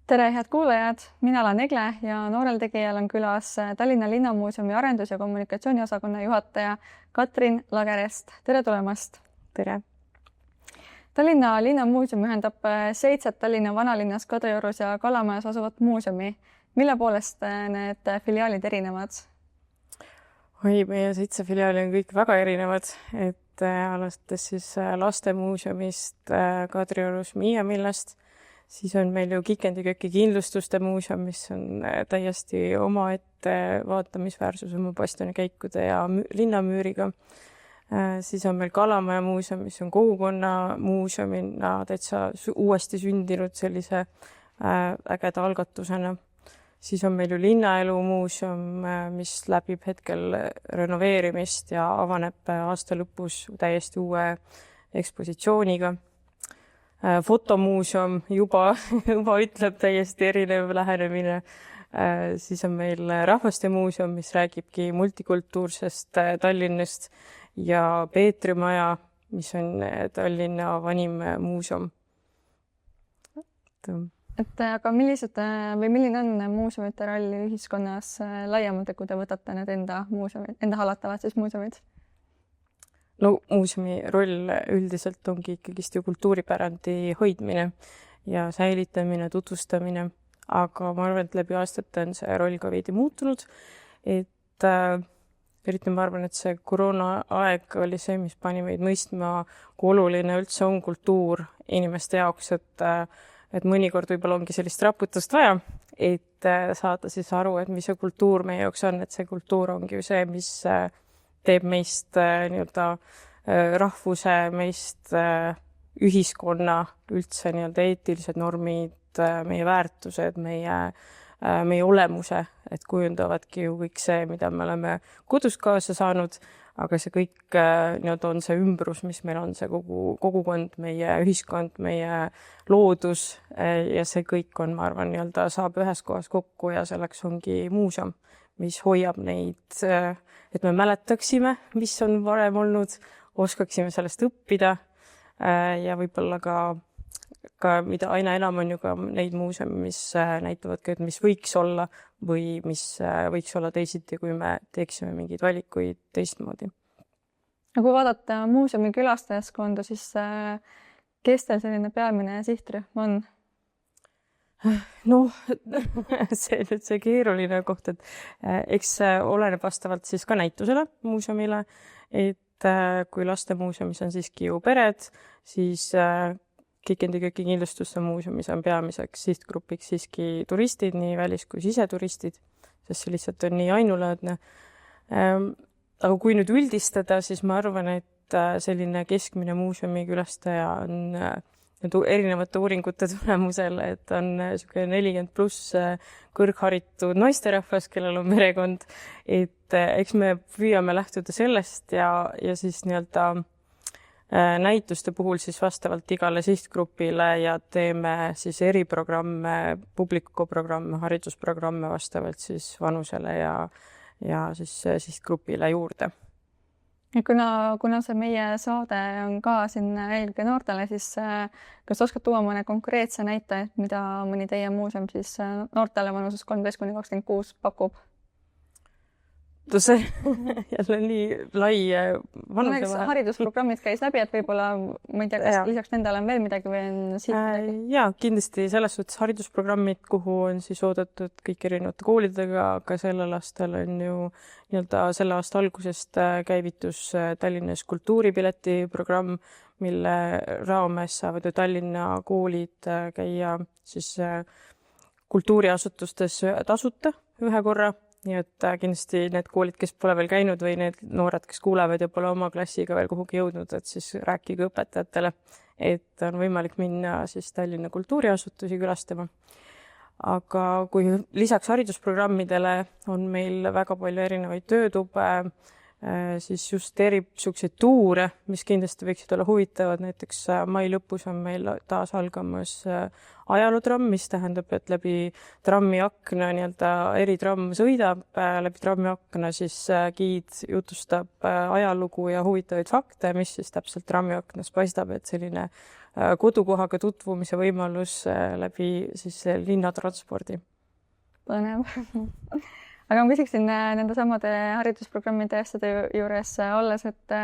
Tere, head kuulajad! Mina olen Egle ja Noorel tegijal on külas Tallinna Linnamuuseumi arendus- ja kommunikatsiooniosakonna juhataja Katrin Lagerest. Tere tulemast! Tere! Tallinna Linnamuuseum ühendab 7 Tallinna vanalinnas, Kadriorus ja Kalamajas asuvat muuseumi. Mille poolest need filiaalid erinevad? Meie 7 filiaali on kõik väga erinevad, et alates siis lastemuuseumist Kadriorus Miiamillast, siis on meil ju Kikendiköki kindlustuste muuseum, mis on täiesti omaette vaatamisväärsus oma bastionikäikude ja linnamüüriga. Siis on meil Kalamaja muuseum, mis on kogukonna muuseumina täitsa uuesti sündinud sellise ägeda algatusena. Siis on meil ju Linnaelu muuseum, mis läbib hetkel renoveerimist ja avaneb aasta lõpus täiesti uue ekspositsiooniga. Fotomuuseum juba ütleb täiesti erinev lähenemine. Siis on meil Rahvastemuuseum, mis räägibki multikultuursest Tallinnast ja Peetri maja, mis on Tallinna vanim muuseum. Aga milline on muuseumite roll ühiskonnas laiemalt, kui te võtate need enda hallatavad muuseumid? No muuseumi roll üldiselt ongi ikkagist ju kultuuripärandi hoidmine ja säilitamine, tutvustamine, aga ma arvan, et läbi aastate on see roll ka veidi muutunud, eriti ma arvan, et see koroona aeg oli see, mis pani meid mõistma, kui oluline üldse on kultuur inimeste jaoks, et mõnikord võib-olla ongi sellist raputust vaja, et saada siis aru, et mis see kultuur meie jaoks on, et see kultuur ongi ju see, mis teeb meist nii-öelda rahvuse, meist ühiskonna, üldse nii-öelda eetilised normid, meie väärtused, meie olemuse, et kujundavadki ju kõik see, mida me oleme kodus kaasa saanud, aga see kõik nii-öelda on see ümbrus, mis meil on, see kogukond, meie ühiskond, meie loodus ja see kõik on, ma arvan, nii-öelda saab ühes kohas kokku ja selleks ongi muuseum, mis hoiab neid, et me mäletaksime, mis on varem olnud, oskaksime sellest õppida ja võib-olla ka mida aina enam on ju ka neid muuseumi, mis näitavad ka, et mis võiks olla või mis võiks olla teisiti, kui me teeksime mingeid valikuid teistmoodi. Kui vaadata muuseumi külastajaskonda, siis kes teil selline peamine sihtrühm on? Noh, see nüüd see keeruline koht, et eks oleneb vastavalt siis ka näitusele muuseumile, et kui lastemuuseumis on siiski ju pered, siis Kikendiköki kindlustuste muuseumis on peamiseks sihtgrupiks siiski turistid, nii välis- kui siseturistid, sest see lihtsalt on nii ainulaadne. Aga kui nüüd üldistada, siis ma arvan, et selline keskmine muuseumi külastaja on erinevate uuringute tulemusel, et on 40+ kõrgharitud naisterahvas, kellel on perekond, et eks me püüame lähtuda sellest ja siis nii-öelda näituste puhul siis vastavalt igale sihtgrupile ja teeme siis eriprogramme, publikuprogramme, haridusprogramme vastavalt siis vanusele ja siis sihtgrupile juurde. Ja kuna see meie saade on ka siin eelkõige noortele, siis kas oskad tuua mõne konkreetse näite, mida mõni teie muuseum siis noortele vanuses 13–26 pakub? See jälle nii lai haridusprogrammid käis läbi, et võib-olla, ma ei tea, kas lisaks nendele on veel midagi või on siit? Ja kindlasti selles suhtes haridusprogrammid, kuhu on siis oodatud kõik erinevate koolidega, aga sellel aastal on ju nii-öelda selle aasta algusest käivitus Tallinnas kultuuripiletiprogramm, mille raames saavad ju Tallinna koolid käia siis kultuuriasutustes tasuta ühe korra. Nii et kindlasti need koolid, kes pole veel käinud või need noored, kes kuulevad ja pole oma klassiga veel kuhugi jõudnud, et siis rääkige õpetajatele, et on võimalik minna siis Tallinna kultuuriasutusi külastama. Aga kui lisaks haridusprogrammidele on meil väga palju erinevaid töötube, siis just niisuguseid tuure, mis kindlasti võiksid olla huvitavad. Näiteks mai lõpus on meil taas algamas ajalootramm, mis tähendab, et läbi trammiakna eritramm sõidab, läbi trammiakna siis giid jutustab ajalugu ja huvitavaid fakte, mis siis täpselt trammiaknas paistab, et selline kodukohaga tutvumise võimalus läbi siis linnatranspordi. Põnev. Aga ma küsiksin nende samade haridusprogrammide asjade juures olles, et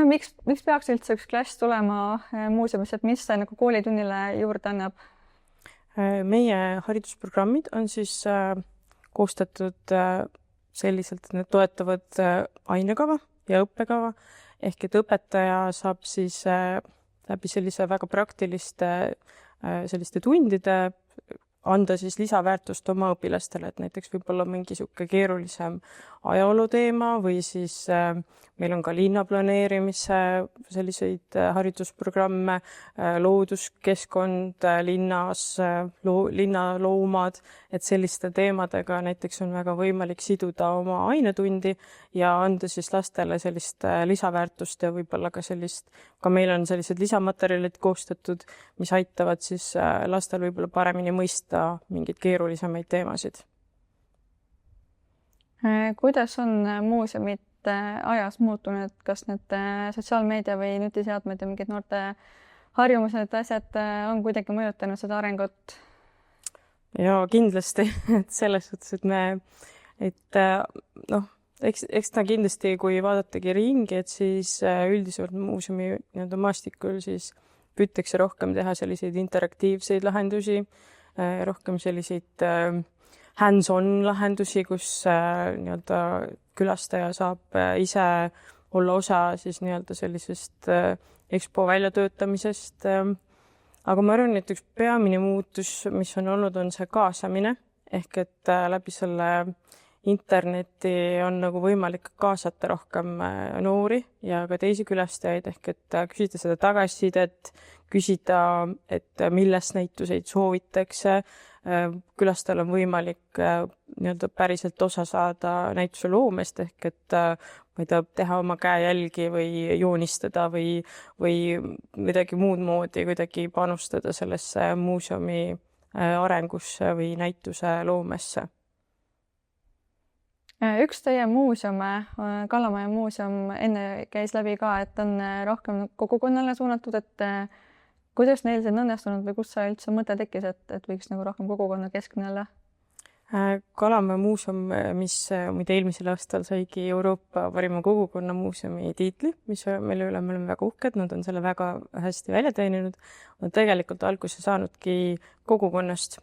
miks peaks üldse üks klass tulema muuseumisse, et mis see nagu koolitunnile juurde annab? Meie haridusprogrammid on siis koostatud selliselt, et need toetavad ainekava ja õppekava, ehk et õpetaja saab siis läbi sellise väga praktiliste selliste tundide anda siis lisaväärtust oma õpilastele, et näiteks võib-olla mingi niisugune keerulisem ajaloo teema või siis meil on ka linnaplaneerimise selliseid haridusprogramme, looduskeskkond linnas, linnaloomad, et selliste teemadega näiteks on väga võimalik siduda oma ainetundi ja anda siis lastele sellist lisaväärtust ja võib-olla ka ka meil on sellised lisamaterjalid koostatud, mis aitavad siis lastel võib-olla paremini mõista mingeid keerulisemaid teemasid. Kuidas on muuseumid ajas muutunud, kas need sotsiaalmeedia või nutiseadmed ja mingid noorte harjumused, asjad on kuidagi mõjutanud seda arengut? Ja kindlasti, et selles suhtes, et eks ta kindlasti, kui vaadatagi ringi, et siis üldiselt muuseumi maastikul siis püütakse rohkem teha selliseid interaktiivseid lahendusi, rohkem selliseid hands-on lahendusi, kus külastaja saab ise olla osa siis sellisest EXPO väljatöötamisest. Aga ma arvan, et üks peamine muutus, mis on olnud, on see kaasamine, ehk et läbi selle interneti on nagu võimalik kaasata rohkem noori ja ka teisi külastajaid, ehk et küsida seda tagasisidet, küsida, et millest näituseid soovitakse. Külastajal on võimalik päriselt osa saada näituse loomest, ehk et ma ei tea, teha oma käejälgi või joonistada või midagi muud moodi kuidagi panustada sellesse muuseumi arengusse või näituse loomesse. Üks teie muuseume, Kalamaja muuseum, enne käis läbi ka, et on rohkem kogukonnale suunatud, et kuidas neil see on õnnestunud või kus see üldse mõte tekkis, et võiks nagu rohkem kogukonna keskne olla? Kalamaja muuseum, mis eelmisel aastal saigi Euroopa parima kogukonna muuseumi tiitli, mis mille üle me oleme väga uhked, nad on selle väga hästi välja teeninud, on tegelikult alguse saanudki kogukonnast.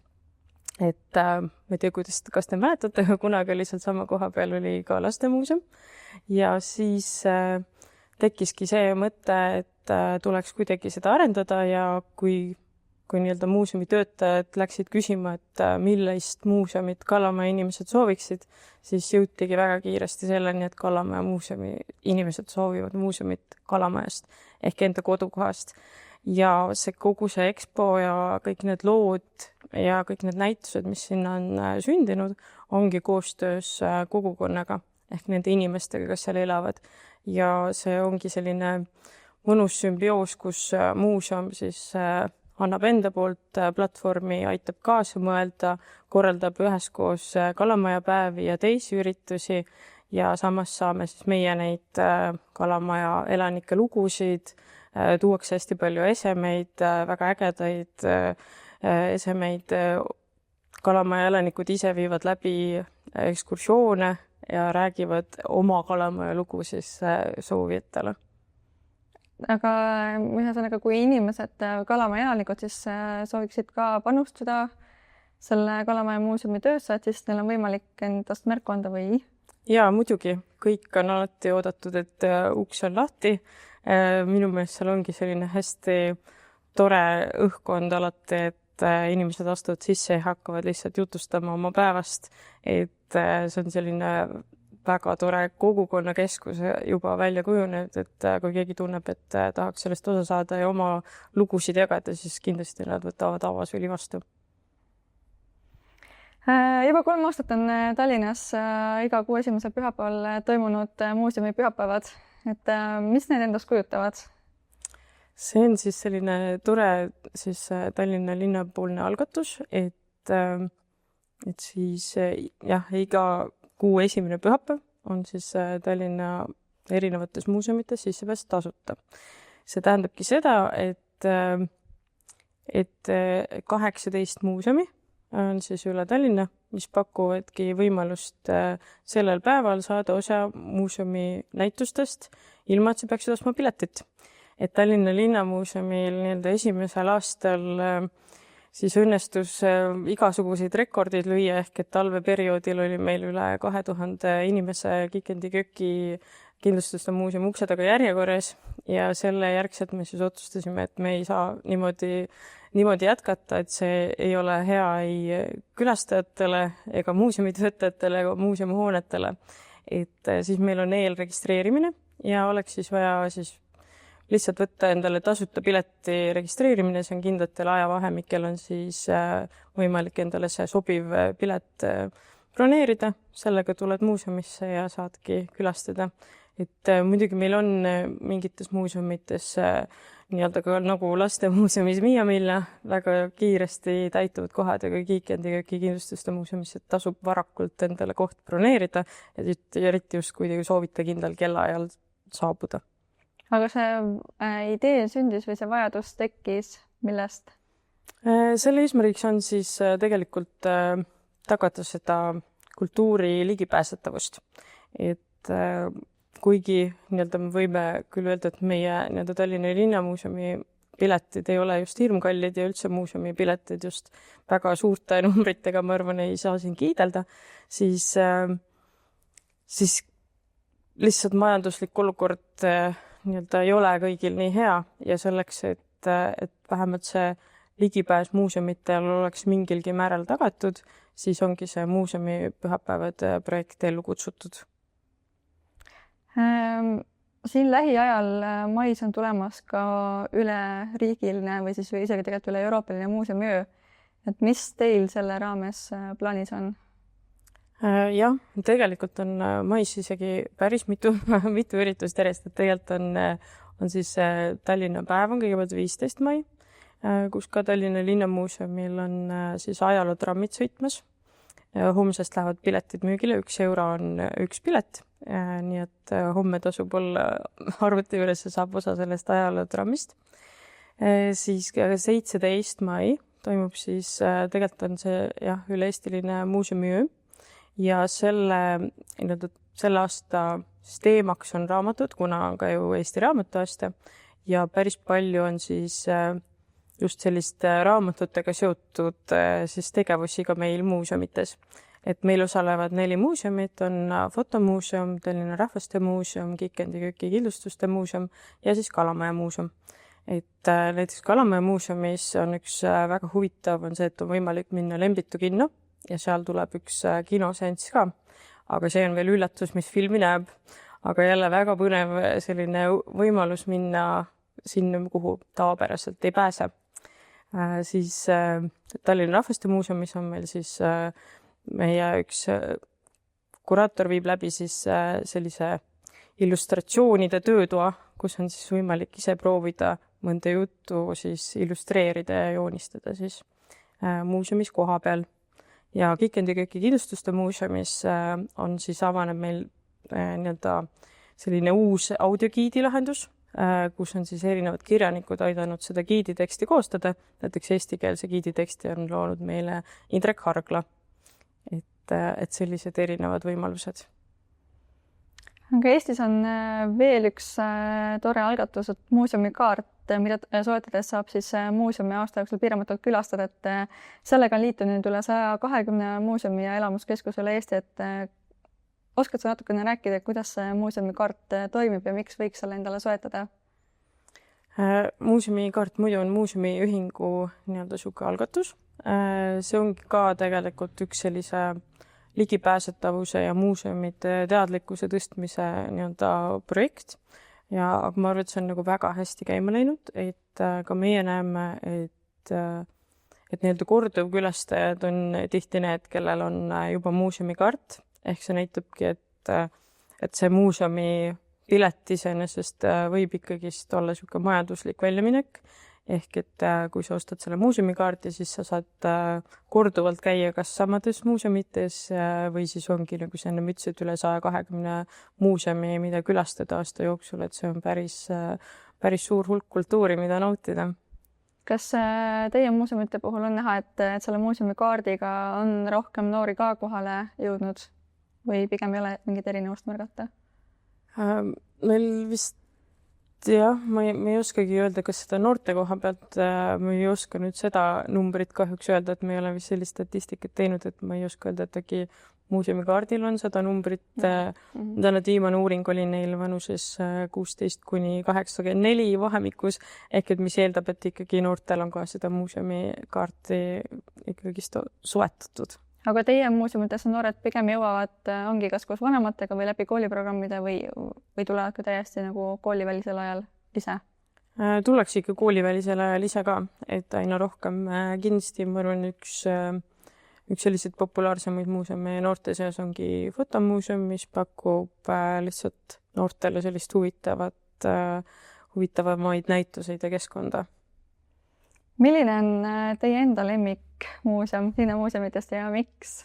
Et ma ei tea, kas te mäletate, aga kunagi oli seal sama koha peal oli ka lastemuuseum ja siis tekkiski see mõte, et tuleks kuidagi seda arendada ja kui muuseumi töötajad läksid küsima, et millist muuseumit Kalamaja inimesed sooviksid, siis jõutigi väga kiiresti selleni, et Kalamaja muuseumi inimesed soovivad muuseumit Kalamajast ehk enda kodukohast. Ja kogu see EXPO ja kõik need lood ja kõik need näitused, mis sinna on sündinud, ongi koostöös kogukonnaga ehk nende inimestega, kes seal elavad. Ja see ongi selline mõnus sümbioos, kus muuseum siis annab enda poolt platvormi, aitab kaasa mõelda, korraldab üheskoos Kalamaja päevi ja teisi üritusi ja samas saame siis meie neid Kalamaja elanike lugusid, tuuakse hästi palju esemeid, väga ägedaid esemeid. Kalamaja elanikud ise viivad läbi ekskursioone ja räägivad oma Kalamaja lugu siis soovijatele. Aga ühesõnaga, kui inimesed, Kalamaja elanikud siis sooviksid ka panustada selle Kalamaja muuseumi töösse, et siis neil on võimalik endast märku anda või? Jaa, muidugi. Kõik on alati oodatud, et uks on lahti. Minu meelest seal ongi selline hästi tore õhkkond alati, et inimesed astuvad sisse ja hakkavad lihtsalt jutustama oma päevast. Et see on selline väga tore kogukonnakeskus juba välja kujunenud, et kui keegi tunneb, et tahaks sellest osa saada ja oma lugusid jagada, siis kindlasti nad võtavad avasüli vastu. Juba 3 aastat on Tallinnas iga kuu esimesel pühapäeval toimunud muuseumi pühapäevad. Et mis need endast kujutavad? See on siis selline tore siis Tallinna linnapoolne algatus, et siis jah, iga kuu esimene pühapäev on siis Tallinna erinevates muuseumites sissepääs tasuta. See tähendabki seda, et 18 muuseumi on siis üle Tallinna, mis pakuvadki võimalust sellel päeval saada osa muuseumi näitustest, ilma et sa peaksid ostma piletit. Et Tallinna Linnamuuseumil nii-öelda esimesel aastal siis õnnestus igasuguseid rekordid lüüa, ehk et talveperioodil oli meil üle 2000 inimese Kikendi-Köki kindlustuste muuseumi ukse taga järjekorras ja selle järgselt me siis otsustasime, et me ei saa niimoodi jätkata, et see ei ole hea ei külastajatele ega muuseumitöötajatele ega muuseumihoonetele. Et siis meil on eelregistreerimine ja oleks siis vaja siis lihtsalt võtta endale tasuta pileti registreerimine, see on kindlatel ajavahemikel on siis võimalik endale see sobiv pilet broneerida, sellega tuled muuseumisse ja saadki külastada. Et muidugi meil on mingites muuseumites nii-öelda ka nagu lastemuuseumis Miia Milla väga kiiresti täituvad kohad, aga Kikendi-Köki kindlustuste muuseumis tasub varakult endale koht broneerida ja eriti just kui soovite kindlal kellaajal saabuda. Aga see idee sündis või see vajadus tekkis millest? Selle eesmärgiks on siis tegelikult tagada seda kultuuri ligipääsetavust. Et kuigi nii-öelda me võime küll öelda, et meie nii-öelda Tallinna Linnamuuseumi piletid ei ole just hirmkallid ja üldse muuseumi piletid just väga suurte numbritega, ma arvan, ei saa siin kiidelda, siis lihtsalt majanduslik olukord nii-öelda ei ole kõigil nii hea ja selleks, et vähemalt see ligipääs muuseumitel oleks mingilgi määral tagatud, siis ongi see muuseumi pühapäevad projekt ellu kutsutud. Siin lähiajal mais on tulemas ka üleriigiline või isegi tegelikult üle Euroopaline muuseumiöö. Et mis teil selle raames plaanis on? Jah, tegelikult on mais isegi päris mitu üritust järjest, et tegelikult on siis Tallinna päev on kõigepealt 15. mai, kus ka Tallinna Linnamuuseumil on siis ajalootrammid sõitmas. Homsest lähevad piletid müügile, 1 euro on 1 pilet, nii et homme tasub olla arvuti juures ja saab osa sellest ajalootrammist. Siis 17. mai toimub siis, tegelikult on see üle-eestiline muuseumiöö ja selle aasta teemaks on raamatud, kuna on ka ju Eesti raamatuaasta ja päris palju on siis just sellist raamatutega seotud siis tegevusi ka meil muuseumites. Et meil osalevad 4 muuseumit, on Fotomuuseum, Tallinna Rahvaste Muuseum, Kikendi-Köki kindlustuste muuseum ja siis Kalamaja muuseum. Et näiteks Kalamaja muuseumis on üks väga huvitav on see, et on võimalik minna Lembitu kinno ja seal tuleb üks kinoseanss ka. Aga see on veel üllatus, mis filmi näeb. Aga jälle väga põnev selline võimalus minna sinna, kuhu tavapäraselt ei pääse. Siis Tallinna Rahvaste Muuseumis on meil siis meie üks kuraator viib läbi siis sellise illustratsioonide töötoa, kus on siis võimalik ise proovida mõnda juttu siis illustreerida ja joonistada siis muuseumis koha peal. Ja Kikendi-Köki kindlustuste muuseumis on siis avaneb meil nii-öelda selline uus audiogiidi lahendus, kus on siis erinevad kirjanikud aidanud seda giiditeksti koostada. Näiteks eestikeelse giiditeksti on loonud meile Indrek Hargla. Et sellised erinevad võimalused. Aga Eestis on veel üks tore algatus, et muuseumikaart, mida soetades saab siis muuseumi aasta jooksul piiramatult külastada, et sellega on liitunud üle 120 muuseumi ja elamuskeskus üle Eesti, et oskad sa natukene rääkida, kuidas see muuseumikaart toimib ja miks võiks selle endale soetada? Muuseumikaart muidu on muuseumiühingu nii-öelda suke algatus. See ongi ka tegelikult üks sellise ligipääsetavuse ja muuseumide teadlikkuse tõstmise nii-öelda projekt. Ja ma arvan, et see on nagu väga hästi käima läinud, et ka meie näeme, et nii-öelda korduvkülastajad on tihti need, kellel on juba muuseumikaart, ehk see näitabki, et see muuseumi pilet iseenesest võib ikkagist olla niisugune majanduslik väljaminek, ehk et kui sa ostad selle muuseumikaardi, siis sa saad korduvalt käia kas samades muuseumites või siis ongi, nagu sa enne ütlesid, üle 120 muuseumi, mida külastada aasta jooksul, et see on päris suur hulk kultuuri, mida nautida. Kas teie muuseumite puhul on näha, et selle muuseumikaardiga on rohkem noori ka kohale jõudnud või pigem ei ole mingit erinevust märgata? Meil vist jah, ma ei oskagi öelda, kas seda noorte koha pealt, ma ei oska nüüd seda numbrit kahjuks öelda, et me ei ole vist sellist statistikat teinud, et ma ei oska öelda, et äkki muuseumikaardil on seda numbrit. Täna viimane uuring oli neil vanuses 16–84 vahemikus, ehk et mis eeldab, et ikkagi noortel on ka seda muuseumikaarti ikkagi soetatud. Aga teie muuseumites on noored pigem jõuavad, ongi kas koos vanematega või läbi kooliprogrammide või tulevad ka täiesti nagu koolivälisel ajal ise? Tullakse ikka koolivälisel ajal ise ka, et aina rohkem kindlasti, ma arvan, üks selliseid populaarsemaid muuseume noorte seas ongi fotomuuseum, mis pakub lihtsalt noortele sellist huvitavamaid näituseid ja keskkonda. Milline on teie enda lemmikmuuseum Hiina muuseumitest ja miks?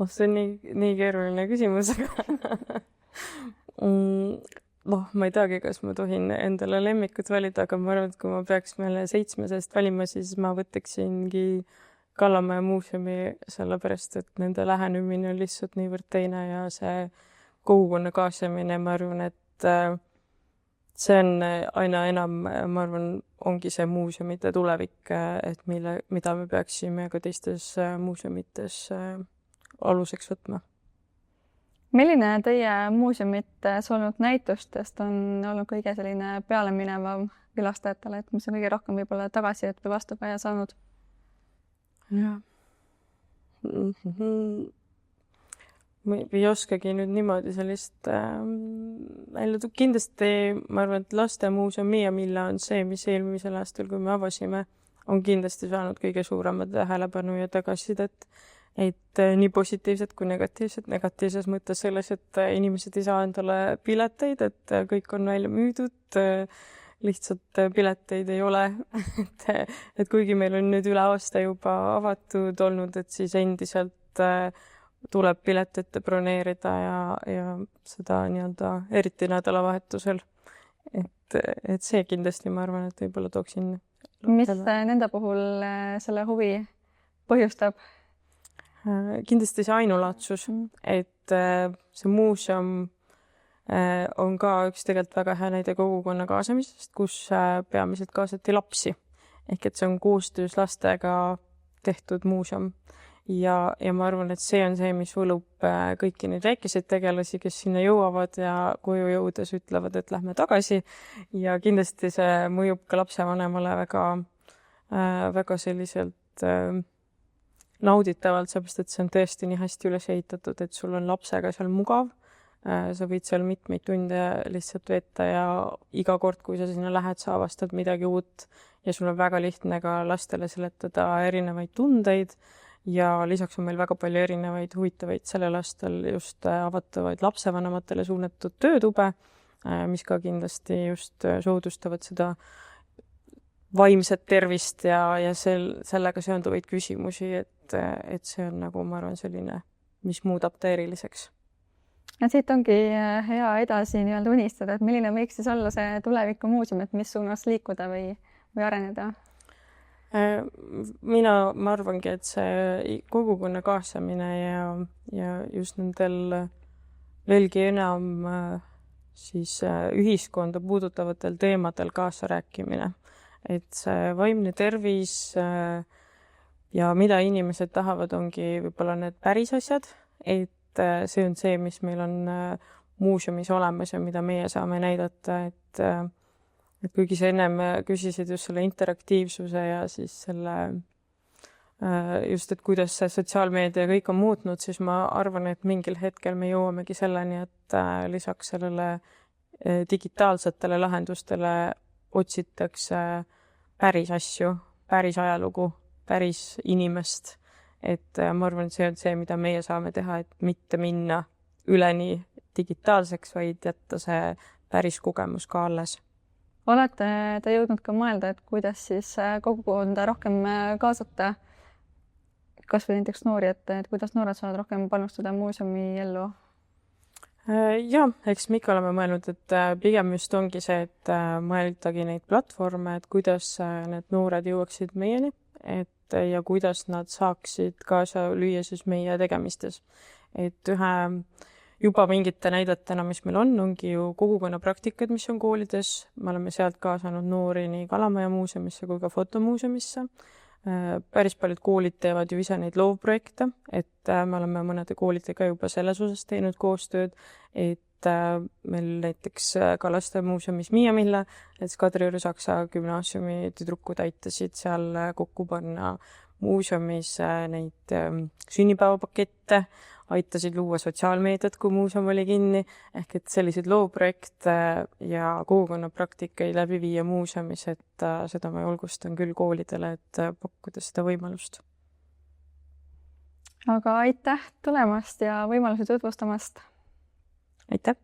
See on nii keeruline küsimus, ma ei teagi, kas ma tohin endale lemmikut valida, aga ma arvan, et kui ma peaks meile 7 seest valima, siis ma võtaksingi Kallamäe muuseumi, sellepärast, et nende lähenemine on lihtsalt niivõrd teine ja see kogukonna kaasamine, ma arvan, et see on aina enam, ma arvan, ongi see muuseumite tulevik, et mida me peaksime ka teistes muuseumites aluseks võtma. Milline teie muuseumites olnud näitustest on olnud kõige selline pealeminevam külastajatele, et mis on kõige rohkem võib-olla tagasisidet või vastukaja saanud? Jah. Ma ei oskagi nüüd niimoodi sellist välja. Kindlasti ma arvan, et lastemuuseum Mia Milla on see, mis eelmisel aastal, kui me avasime, on kindlasti saanud kõige suuremat tähelepanu ja tagasisidet, et nii positiivsed kui negatiivsed. Negatiivses mõttes selles, et inimesed ei saa endale pileteid, et kõik on välja müüdud, lihtsalt pileteid ei ole. et kuigi meil on nüüd üle aasta juba avatud olnud, et siis endiselt tuleb pilet ette broneerida ja seda nii-öelda eriti nädalavahetusel. Et see kindlasti, ma arvan, et võib-olla tooksin. Mis nende puhul selle huvi põhjustab? Kindlasti see ainulaadsus, et see muuseum on ka üks tegelikult väga hea näide kogukonna kaasamisest, kus peamiselt kaasati lapsi. Ehk et see on koostöös lastega tehtud muuseum. Ja ma arvan, et see on see, mis võlub kõiki neid väikeseid tegelasi, kes sinna jõuavad ja koju jõudes ütlevad, et lähme tagasi. Ja kindlasti see mõjub ka lapsevanemale väga selliselt nauditavalt, seepärast, et see on tõesti nii hästi üles ehitatud, et sul on lapsega seal mugav. Sa võid seal mitmeid tunde lihtsalt veeta ja iga kord, kui sa sinna lähed, sa avastad midagi uut ja sul on väga lihtne ka lastele seletada erinevaid tundeid. Ja lisaks on meil väga palju erinevaid huvitavaid sellel aastal just avatavaid lapsevanematele suunatud töötube, mis ka kindlasti just soodustavad seda vaimset tervist ja sellega seonduvaid küsimusi, et see on nagu, ma arvan, selline, mis muudab ta eriliseks. Siit ongi hea edasi nii-öelda unistada, et milline võiks siis olla see tuleviku muuseum, et mis suunas liikuda või areneda? Ma arvangi, et see kogukonna kaasamine ja just nendel veelgi enam siis ühiskonda puudutavatel teemadel kaasa rääkimine. Et see vaimne tervis ja mida inimesed tahavad, ongi võib-olla need päris asjad, et see on see, mis meil on muuseumis olemas ja mida meie saame näidata, et kuigi sa ennem küsisid just selle interaktiivsuse ja siis selle just, et kuidas see sotsiaalmeedia kõik on muutnud, siis ma arvan, et mingil hetkel me jõuamegi selleni, et lisaks sellele digitaalsetele lahendustele otsitakse päris asju, päris ajalugu päris inimest. Et ma arvan, et see on see, mida meie saame teha, et mitte minna üleni digitaalseks, vaid jätta see päris kogemus ka alles. Olete te jõudnud ka mõelda, et kuidas siis kogukonda rohkem kaasata, kas või näiteks noori, et kuidas noored saavad rohkem panustada muuseumi ellu? Ja, eks me ikka oleme mõelnud, et pigem just ongi see, et mõeldagi neid platvorme, et kuidas need noored jõuaksid meieni, ja kuidas nad saaksid kaasa lüüa siis meie tegemistes. Et ühe juba mingite näidetena, mis meil ongi ju kogukonnapraktikad, mis on koolides. Me oleme sealt kaasanud noori nii Kalamaja muuseumisse kui ka fotomuuseumisse. Päris paljud koolid teevad ju ise neid loovprojekte, et me oleme mõnede koolidega juba selles osas teinud koostööd, et meil näiteks ka lastemuuseumis Miia Mille, et Kadrioru Saksa gümnaasiumi tüdrukud aitasid seal kokku panna muuseumis neid sünnipäevapakette, aitasid luua sotsiaalmeediat, kui muuseum oli kinni, ehk et selliseid loovprojekte ja kogukonnapraktikaid läbi viia muuseumis, et seda ma julgustan küll koolidele, et pakkuda seda võimalust. Aga aitäh tulemast ja võimaluse tutvustamast! Aitäh!